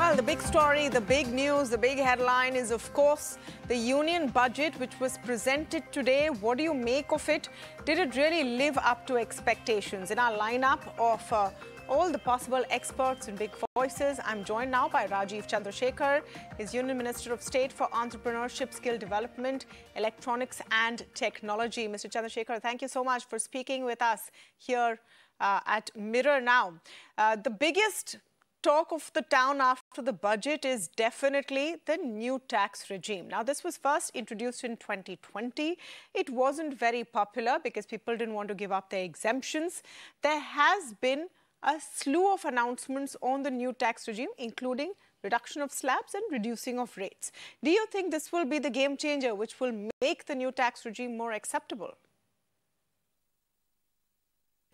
Well, the big story, the big news, the big headline is, of course, the union budget, which was presented today. What do you make of it? Did it really live up to expectations? In our lineup of all the possible experts and big voices, I'm joined now by Rajeev Chandrashekhar, his Union Minister of State for Entrepreneurship, Skill Development, Electronics and Technology. Mr. Chandrashekhar, thank you so much for speaking with us here at Mirror Now. The biggest talk of the town after the budget is definitely the new tax regime. Now, this was first introduced in 2020. It wasn't very popular because people didn't want to give up their exemptions. There has been a slew of announcements on the new tax regime, including reduction of slabs and reducing of rates. Do you think this will be the game changer which will make the new tax regime more acceptable?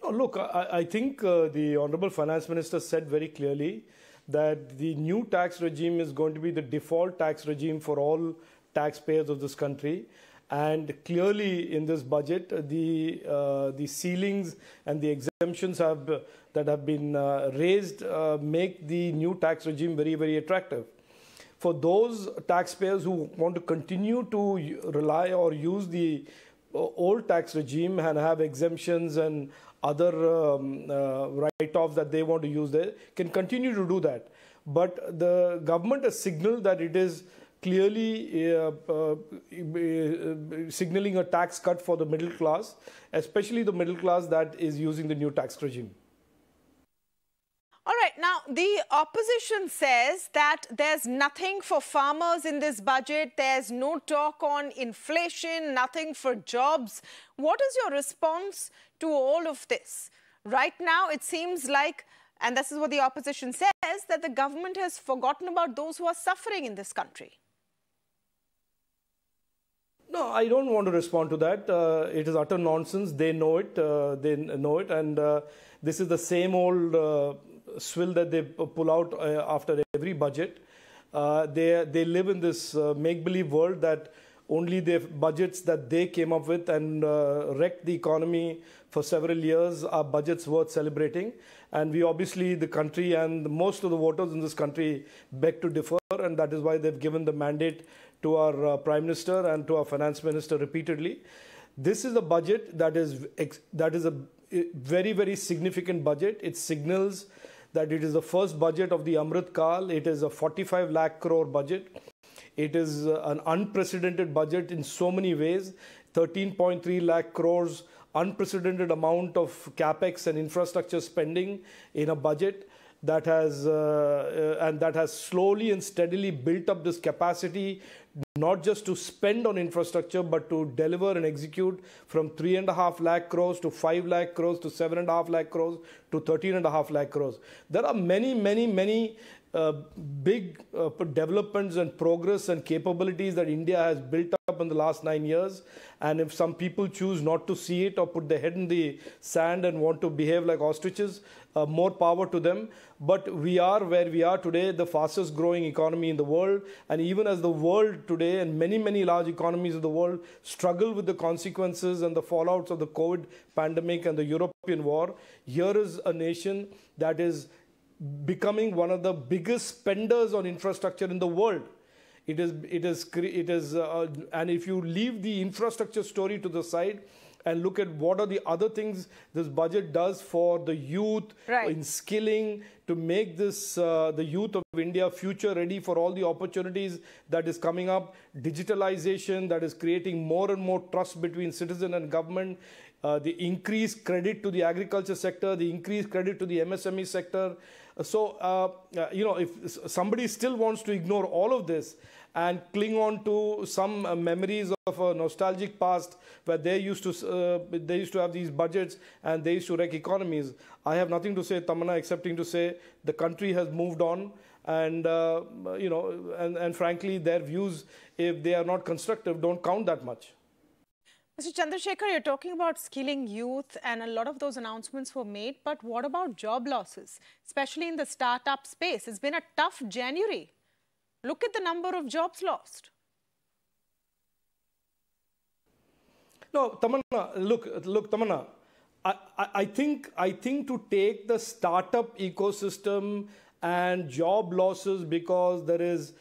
Oh, look, I think the Honorable Finance Minister said very clearly that the new tax regime is going to be the default tax regime for all taxpayers of this country. And clearly in this budget, the ceilings and the exemptions that have been raised make the new tax regime very, very attractive. For those taxpayers who want to continue to rely or use the old tax regime and have exemptions and other write-offs that they want to use there, can continue to do that. But the government has signaled that it is clearly signaling a tax cut for the middle class, especially the middle class that is using the new tax regime. All right. Now, the opposition says that there's nothing for farmers in this budget. There's no talk on inflation, nothing for jobs. What is your response to all of this? Right now, it seems like, and this is what the opposition says, that the government has forgotten about those who are suffering in this country. No, I don't want to respond to that. It is utter nonsense. They know it. And this is the same old swill that they pull out after every budget. They live in this make-believe world that only the budgets that they came up with and wrecked the economy for several years are budgets worth celebrating. And we obviously, the country and most of the voters in this country beg to differ, and that is why they've given the mandate to our Prime Minister and to our Finance Minister repeatedly. This is a budget that is a very, very significant budget. It signals that it is the first budget of the Amrit Kal. It is a 45 lakh crore budget. It is an unprecedented budget in so many ways. 13.3 lakh crores, unprecedented amount of capex and infrastructure spending in a budget that has slowly and steadily built up this capacity, not just to spend on infrastructure, but to deliver and execute from 3.5 lakh crores to 5 lakh crores to 7.5 lakh crores to 13.5 lakh crores. There are many big developments and progress and capabilities that India has built up in the last 9 years. And if some people choose not to see it or put their head in the sand and want to behave like ostriches, more power to them. But we are where we are today, the fastest growing economy in the world. And even as the world today and many large economies of the world struggle with the consequences and the fallouts of the COVID pandemic and the European war, here is a nation that is becoming one of the biggest spenders on infrastructure in the world. And if you leave the infrastructure story to the side and look at what are the other things this budget does for the youth, right, in skilling, to make this the youth of India future ready for all the opportunities that is coming up, digitalization that is creating more and more trust between citizen and government, the increased credit to the agriculture sector, the increased credit to the MSME sector. So, if somebody still wants to ignore all of this and cling on to some memories of a nostalgic past where they used to have these budgets and they used to wreck economies, I have nothing to say, Tamanna, excepting to say the country has moved on. And, and frankly, their views, if they are not constructive, don't count that much. Mr. Chandrashekhar, you're talking about skilling youth, and a lot of those announcements were made. But what about job losses, especially in the startup space? It's been a tough January. Look at the number of jobs lost. No, Tamanna, look, Tamanna, I think to take the startup ecosystem and job losses because there is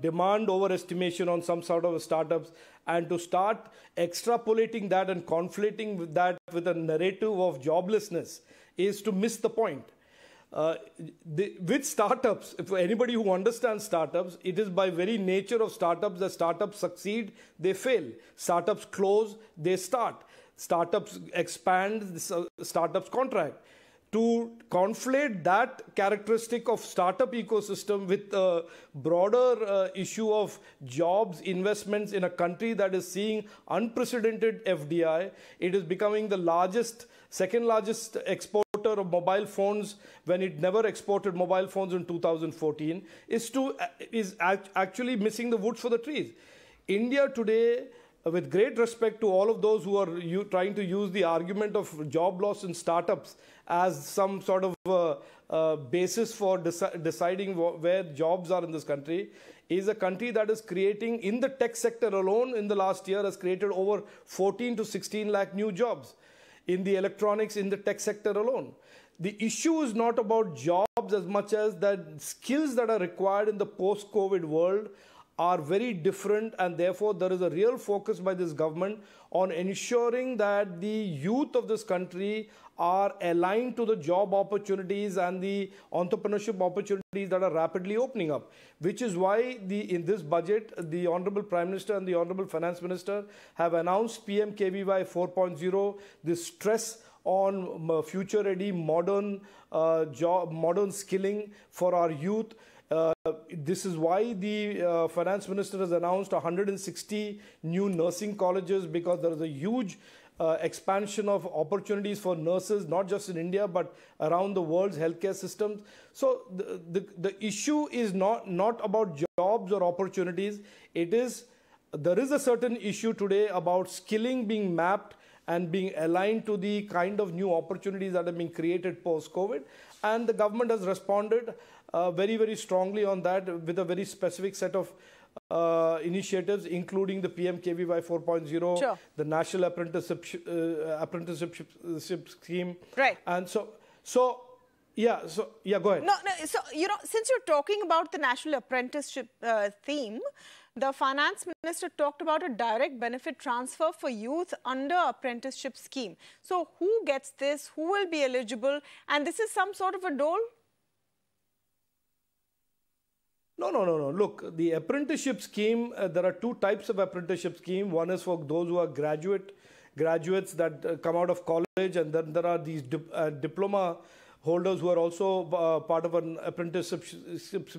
demand overestimation on some sort of startups, and to start extrapolating that and conflating with that with a narrative of joblessness is to miss the point. With startups, for anybody who understands startups, it is by very nature of startups that startups succeed, they fail. Startups close, they start. Startups expand, startups contract. To conflate that characteristic of startup ecosystem with a broader issue of jobs, investments in a country that is seeing unprecedented FDI, it is becoming the second largest exporter of mobile phones when it never exported mobile phones in 2014, is actually missing the woods for the trees. India today, with great respect to all of those who are trying to use the argument of job loss in startups as some sort of basis for deciding where jobs are in this country, is a country that is creating, in the tech sector alone in the last year, has created over 14 to 16 lakh new jobs in the electronics, in the tech sector alone. The issue is not about jobs as much as that skills that are required in the post-COVID world are very different, and therefore there is a real focus by this government on ensuring that the youth of this country are aligned to the job opportunities and the entrepreneurship opportunities that are rapidly opening up, which is why in this budget, the Honorable Prime Minister and the Honorable Finance Minister have announced PMKVY 4.0, the stress on future-ready modern skilling for our youth. This is why the Finance Minister has announced 160 new nursing colleges, because there is a huge expansion of opportunities for nurses, not just in India, but around the world's healthcare systems. So the issue is not about jobs or opportunities. There is a certain issue today about skilling being mapped and being aligned to the kind of new opportunities that have been created post-COVID. And the government has responded very, very strongly on that with a very specific set of initiatives, including the PMKVY 4.0, sure, the National Apprenticeship Scheme. Right. And go ahead. No, so, since you're talking about the National Apprenticeship theme, the Finance Minister talked about a direct benefit transfer for youth under apprenticeship scheme. So who gets this? Who will be eligible? And this is some sort of a dole? No. Look, the apprenticeship scheme, there are two types of apprenticeship scheme. One is for those who are graduates that come out of college, and then there are these diploma holders who are also part of an apprenticeship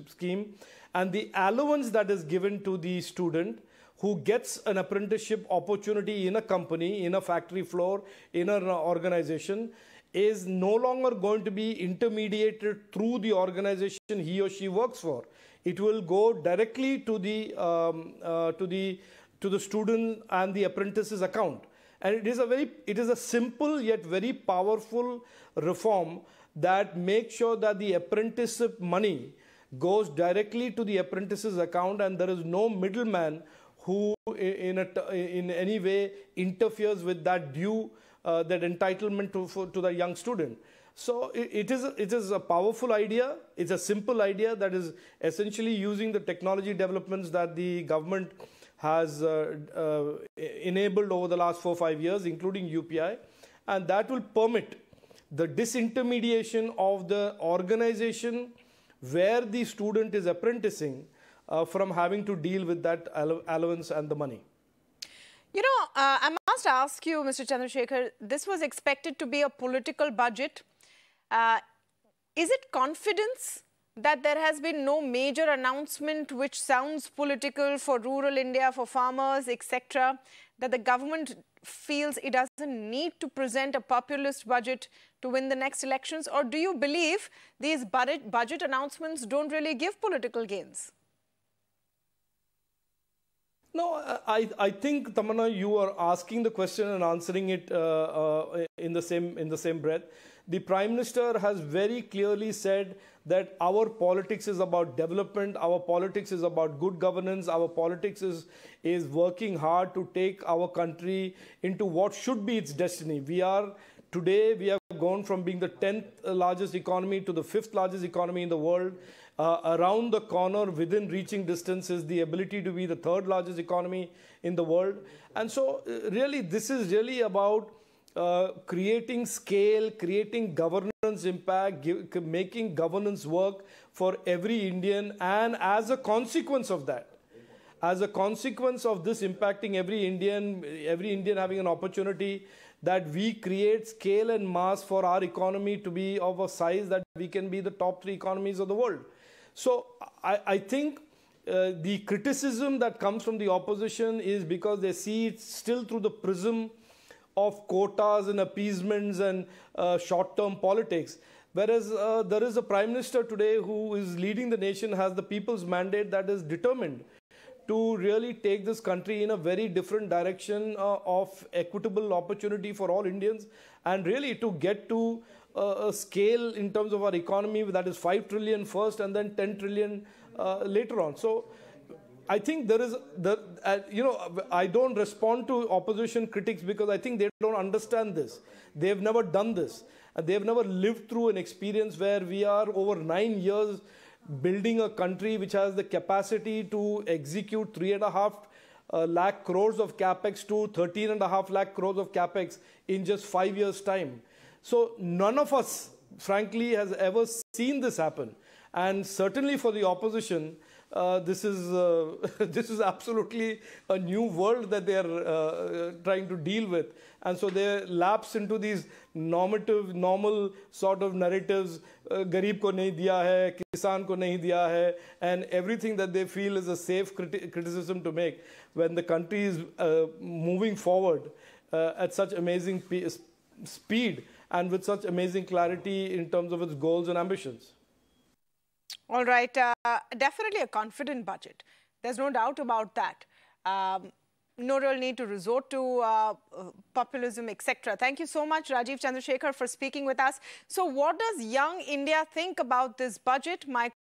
scheme. And the allowance that is given to the student who gets an apprenticeship opportunity in a company, in a factory floor, in an organization, is no longer going to be intermediated through the organization he or she works for. It will go directly to the student and the apprentice's account. And it is a simple yet very powerful reform that makes sure that the apprenticeship money goes directly to the apprentice's account, and there is no middleman who in any way interferes with that due, that entitlement to the young student. So it is a powerful idea. It's a simple idea that is essentially using the technology developments that the government has enabled over the last 4 or 5 years, including UPI, and that will permit the disintermediation of the organization where the student is apprenticing from having to deal with that allowance and the money. I must ask you, Mr. Chandrashekhar, this was expected to be a political budget. Is it confidence that there has been no major announcement which sounds political for rural India, for farmers, etc., that the government feels it doesn't need to present a populist budget to win the next elections? Or do you believe these budget announcements don't really give political gains? No, I think, Tamanna, you are asking the question and answering it in the same breath. The Prime Minister has very clearly said that our politics is about development, our politics is about good governance, our politics is working hard to take our country into what should be its destiny. We have gone from being the 10th largest economy to the 5th largest economy in the world. Around the corner, within reaching distance, is the ability to be the 3rd largest economy in the world. And so really, this is really about creating scale, creating governance impact, making governance work for every Indian. And as a consequence of that, as a consequence of this impacting every Indian having an opportunity, that we create scale and mass for our economy to be of a size that we can be the top 3 economies of the world. So I think the criticism that comes from the opposition is because they see it still through the prism of quotas and appeasements and short-term politics. Whereas there is a Prime Minister today who is leading the nation, has the people's mandate, that is determined to really take this country in a very different direction of equitable opportunity for all Indians, and really to get to a scale in terms of our economy that is 5 trillion first and then 10 trillion later on. So I think there is, I don't respond to opposition critics because I think they don't understand this. They've never done this. They've never lived through an experience where we are over 9 years building a country which has the capacity to execute 3.5 lakh crores of capex to 13.5 lakh crores of capex in just 5 years' time. So none of us, frankly, has ever seen this happen. And certainly for the opposition, this is absolutely a new world that they are trying to deal with. And so they lapse into these normal sort of narratives, Garib ko nahi diya hai, Kisan ko nahi diya hai, and everything that they feel is a safe criticism to make when the country is moving forward at such amazing speed and with such amazing clarity in terms of its goals and ambitions. All right, definitely a confident budget. There's no doubt about that. No real need to resort to populism, etc. Thank you so much, Rajeev Chandrashekhar, for speaking with us. So what does young India think about this budget? My